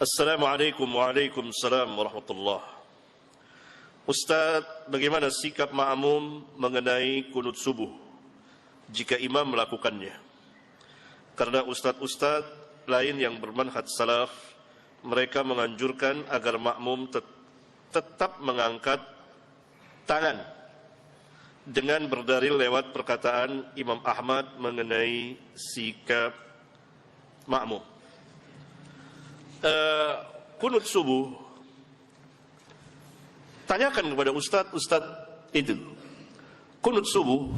Assalamualaikum waalaikumsalam warahmatullah. Ustaz, bagaimana sikap makmum mengenai kunut subuh jika imam melakukannya? Karena ustaz-ustaz lain yang bermanhaj salaf, mereka menganjurkan agar makmum tetap mengangkat tangan dengan berdalil lewat perkataan Imam Ahmad mengenai sikap makmum. Kunut subuh, tanyakan kepada ustaz itu, kunut subuh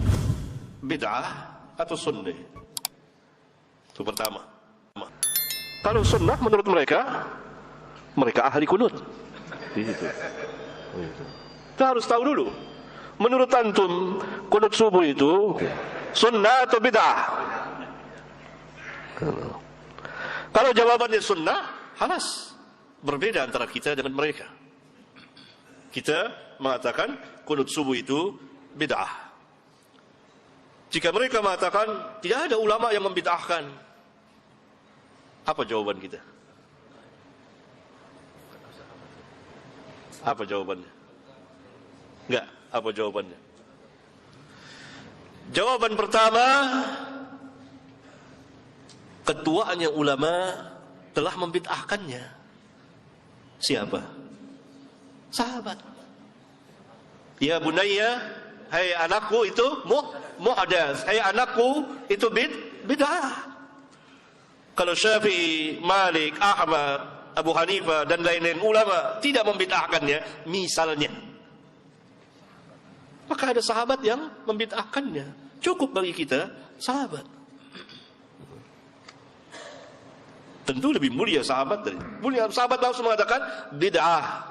bid'ah atau sunnah? Itu pertama. Kalau sunnah menurut mereka ahli kunut. Itu. Kita harus tahu dulu, menurut antum kunut subuh itu sunnah atau bid'ah? Kalau jawabannya sunnah, halas, berbeda antara kita dengan mereka. Kita mengatakan kunut subuh itu bid'ah. Jika mereka mengatakan tidak ada ulama yang membid'ahkan, apa jawaban kita? Apa jawabannya? Enggak, apa jawabannya? Jawaban pertama, ketuanya ulama telah membid'ahkannya. Siapa? Sahabat. Ya bunayya, hai anakku, itu muhdatsah. Hai anakku, itu bid'ah. Kalau Syafi'i, Malik, Ahmad, Abu Hanifah dan lain-lain ulama tidak membid'ahkannya, misalnya, maka ada sahabat yang membid'ahkannya. Cukup bagi kita sahabat. Tentu lebih mulia sahabat dari mulia sahabat, langsung mengatakan bid'ah.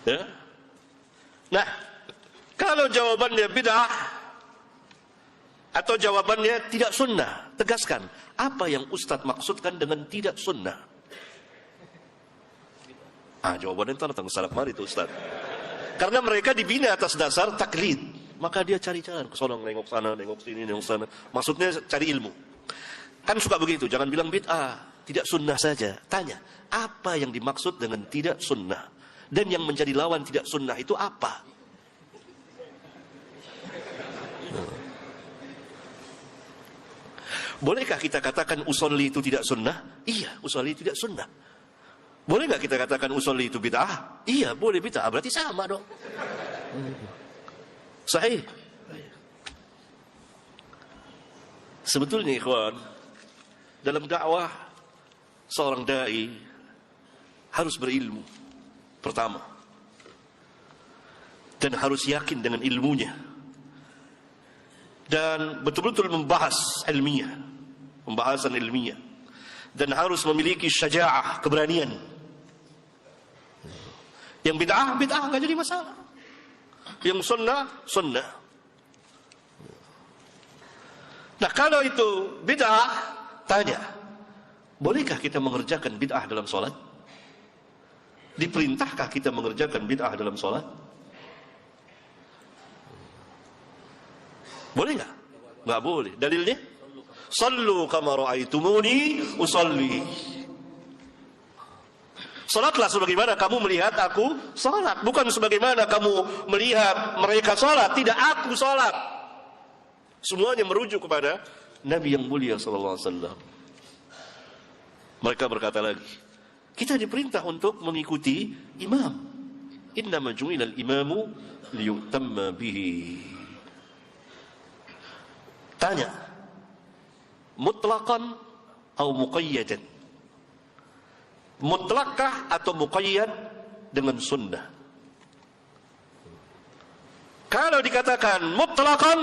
Ya. Nah, kalau jawabannya bid'ah atau jawabannya tidak sunnah, tegaskan apa yang Ustadz maksudkan dengan tidak sunnah. Jawabannya itu datang salaf mari itu Ustadz. Karena mereka dibina atas dasar taklid, maka dia cari jalan ke sono, nengok sana, nengok sini, nengok sana. Maksudnya cari ilmu. Kan suka begitu, jangan bilang bid'ah, tidak sunnah saja. Tanya, apa yang dimaksud dengan tidak sunnah? Dan yang menjadi lawan tidak sunnah itu apa? Bolehkah kita katakan usolli itu tidak sunnah? Iya, usolli tidak sunnah. Boleh nggak kita katakan usolli itu bid'ah? Iya, boleh bid'ah, berarti sama dong. Sahih. Sebetulnya ikhwan, dalam dakwah seorang dai harus berilmu pertama, dan harus yakin dengan ilmunya, dan betul-betul membahas ilmiah, pembahasan ilmiah, dan harus memiliki syaja'ah, keberanian. Yang bid'ah nggak jadi masalah, yang sunnah. Nah, kalau itu bid'ah, tanya, bolehkah kita mengerjakan bid'ah dalam sholat? Diperintahkah kita mengerjakan bid'ah dalam sholat? Boleh nggak? Nggak boleh. Dalilnya? Sallu kama ra'aitumuni usalli. Salatlah sebagaimana kamu melihat aku salat, bukan sebagaimana kamu melihat mereka salat. Tidak, aku salat. Semuanya merujuk kepada Nabi yang mulia sallallahu alaihi wasallam. Mereka berkata lagi, kita diperintah untuk mengikuti imam. Innama ju'ilal imamu liyutamma bihi. Tanya, mutlaqan atau muqayyadan? Mutlakkah atau muqayyad dengan sunnah? Kalau dikatakan mutlaqan,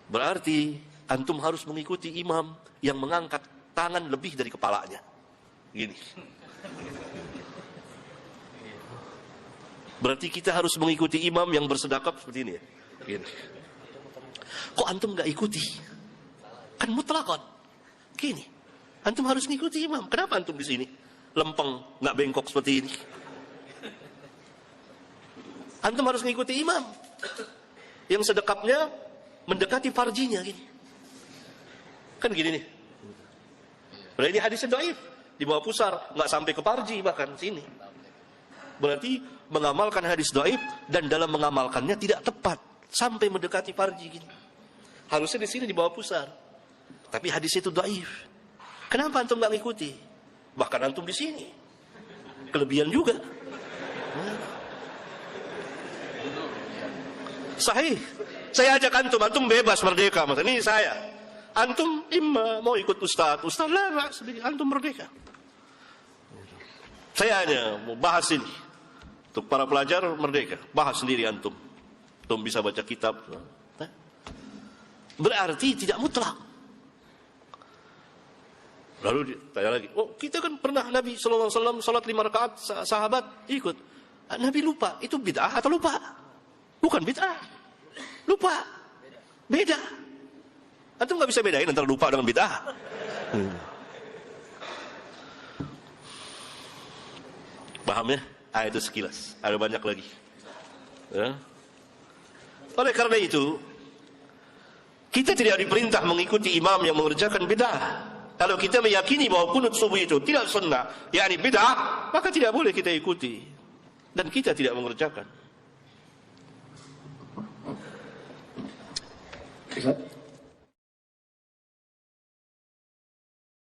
berarti antum harus mengikuti imam yang mengangkat tangan lebih dari kepalanya. Gini. Berarti kita harus mengikuti imam yang bersedekap seperti ini ya. Gini. Kok antum nggak ikuti? Kan mutlaqan. Gini. Antum harus mengikuti imam. Kenapa antum di sini lempeng, nggak bengkok seperti ini? Antum harus mengikuti imam yang sedekapnya mendekati farjinya gini. Kan gini nih. Berarti ini hadisnya dhaif, di bawah pusar, nggak sampai ke parji bahkan sini. Berarti mengamalkan hadis dhaif dan dalam mengamalkannya tidak tepat sampai mendekati parji gini. Harusnya di sini di bawah pusar. Tapi hadis itu dhaif. Kenapa antum nggak ngikuti? Bahkan antum di sini. Kelebihan juga. Sahih. Saya ajak antum bebas merdeka. Ini saya. Antum imma mau ikut ustaz lah, antum merdeka. Saya hanya mau bahas ini. Untuk para pelajar merdeka, bahas sendiri antum. Antum bisa baca kitab. Berarti tidak mutlak. Lalu ditanya lagi, oh kita kan pernah Nabi SAW salat 5 rakaat, sahabat ikut. Nabi lupa, itu bid'ah atau lupa? Bukan bid'ah. Lupa. Beda. Antum nggak bisa bedain antara lupa dengan bid'ah. Paham ya? Itu sekilas. Ada banyak lagi. Ya. Oleh karena itu, kita tidak diperintah mengikuti imam yang mengerjakan bid'ah. Kalau kita meyakini bahwa kunut subuh itu tidak sunnah, yakni bid'ah, maka tidak boleh kita ikuti. Dan kita tidak mengerjakan.